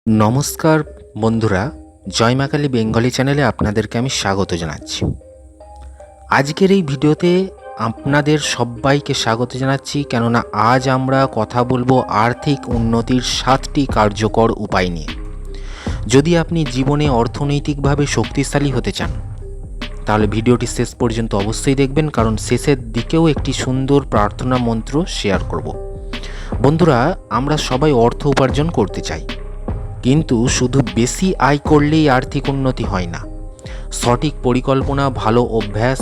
নমস্কার বন্ধুরা, জয় মা কালী বেঙ্গলি চ্যানেলে আপনাদেরকে আমি স্বাগত জানাচ্ছি। আজকের এই ভিডিওতে আপনাদের সবাইকে স্বাগত জানাচ্ছি, কেননা আজ আমরা কথা বলবো আর্থিক উন্নতির 7টি কার্যকর উপায় নিয়ে। যদি আপনি জীবনে অর্থনৈতিকভাবে শক্তিশালী হতে চান তাহলে ভিডিওটি শেষ পর্যন্ত অবশ্যই দেখবেন, কারণ শেষের দিকেও একটি সুন্দর প্রার্থনা মন্ত্র শেয়ার করব। বন্ধুরা, আমরা সবাই অর্থ উপার্জন করতে চাই, কিন্তু শুধু বেশি আয় করলেই আর্থিক উন্নতি হয় না। সঠিক পরিকল্পনা, ভালো অভ্যাস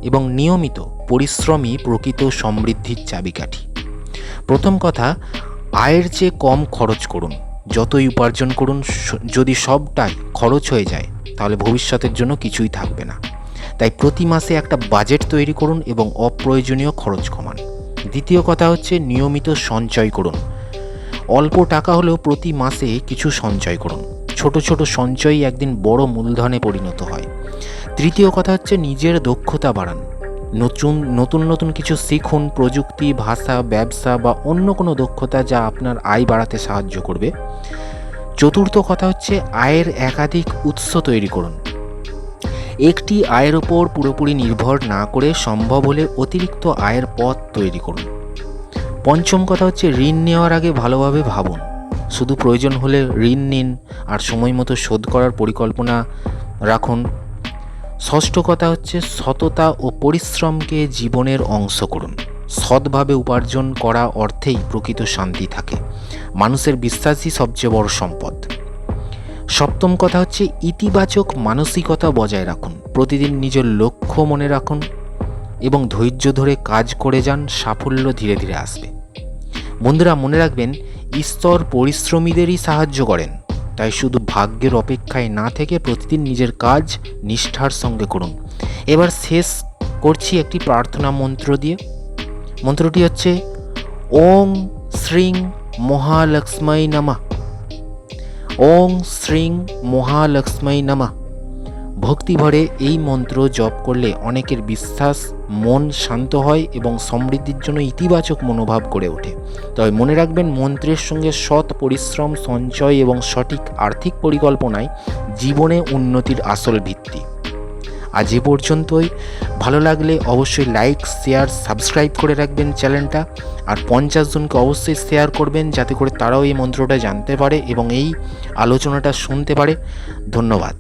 এবং নিয়মিত পরিশ্রমই প্রকৃত সমৃদ্ধির চাবিকাঠি। প্রথম কথা, আয়ের চেয়ে কম খরচ করুন। যতই উপার্জন করুন, যদি সবটাই খরচ হয়ে যায় তাহলে ভবিষ্যতের জন্য কিছুই থাকবে না। তাই প্রতি মাসে একটা বাজেট তৈরি করুন এবং অপ্রয়োজনীয় খরচ কমান। দ্বিতীয় কথা হচ্ছে নিয়মিত সঞ্চয় করুন। অল্প টাকা হলেও প্রতি মাসে কিছু সঞ্চয় করুন। ছোট ছোট সঞ্চয়ই একদিন বড় মূলধনে পরিণত হয়। তৃতীয় কথা হচ্ছে নিজের দক্ষতা বাড়ান। নতুন নতুন কিছু শিখুন, প্রযুক্তি, ভাষা, ব্যবসা বা অন্য কোনো দক্ষতা যা আপনার আয় বাড়াতে সাহায্য করবে। চতুর্থ কথা হচ্ছে আয়ের একাধিক উৎস তৈরি করুন। একটি আয়ের ওপর পুরোপুরি নির্ভর না করে সম্ভব হলে অতিরিক্ত আয়ের পথ তৈরি করুন। পঞ্চম কথা হচ্ছে ঋণ নেওয়ার আগে ভালোভাবে ভাবুন। শুধু প্রয়োজন হলে ঋণ নিন আর সময় মতো শোধ করার পরিকল্পনা রাখুন। ষষ্ঠ কথা হচ্ছে সততা ও পরিশ্রমকে জীবনের অংশ করুন। সৎভাবে উপার্জন করা অর্থেই প্রকৃত শান্তি থাকে। মানুষের বিশ্বাসই সবচেয়ে বড় সম্পদ। সপ্তম কথা হচ্ছে ইতিবাচক মানসিকতা বজায় রাখুন। প্রতিদিন নিজের লক্ষ্য মনে রাখুন এবং ধৈর্য ধরে কাজ করে যান, সাফল্য ধীরে ধীরে আসবে। বন্ধুরা, মনে রাখবেন, ঈশ্বর পরিশ্রমীদেরই সাহায্য করেন। তাই শুধু ভাগ্যের অপেক্ষায় না থেকে প্রতিদিন নিজের কাজ নিষ্ঠার সঙ্গে করুন। এবার শেষ করছি একটি প্রার্থনা মন্ত্র দিয়ে। মন্ত্রটি হচ্ছে ওং শ্রীং মহালক্ষ্মী নমঃ। ওং শ্রীং মহালক্ষ্মী নমঃ। ভক্তি ভরে এই মন্ত্র জপ করলে অনেকের বিশ্বাস, মন শান্ত হয় এবং সমৃদ্ধির জন্য ইতিবাচক মনোভাব গড়ে ওঠে। তবে মনে রাখবেন, মন্ত্রের সঙ্গে সৎ পরিশ্রম, সঞ্চয় এবং সঠিক আর্থিক পরিকল্পনায় জীবনে উন্নতির আসল ভিত্তি। আজ এ পর্যন্তই। ভালো লাগলে অবশ্যই লাইক, শেয়ার, সাবস্ক্রাইব করে রাখবেন চ্যানেলটা। আর 50 জনকে অবশ্যই শেয়ার করবেন, যাতে করে তারাও এই মন্ত্রটা জানতে পারে এবং এই আলোচনাটা শুনতে পারে। ধন্যবাদ।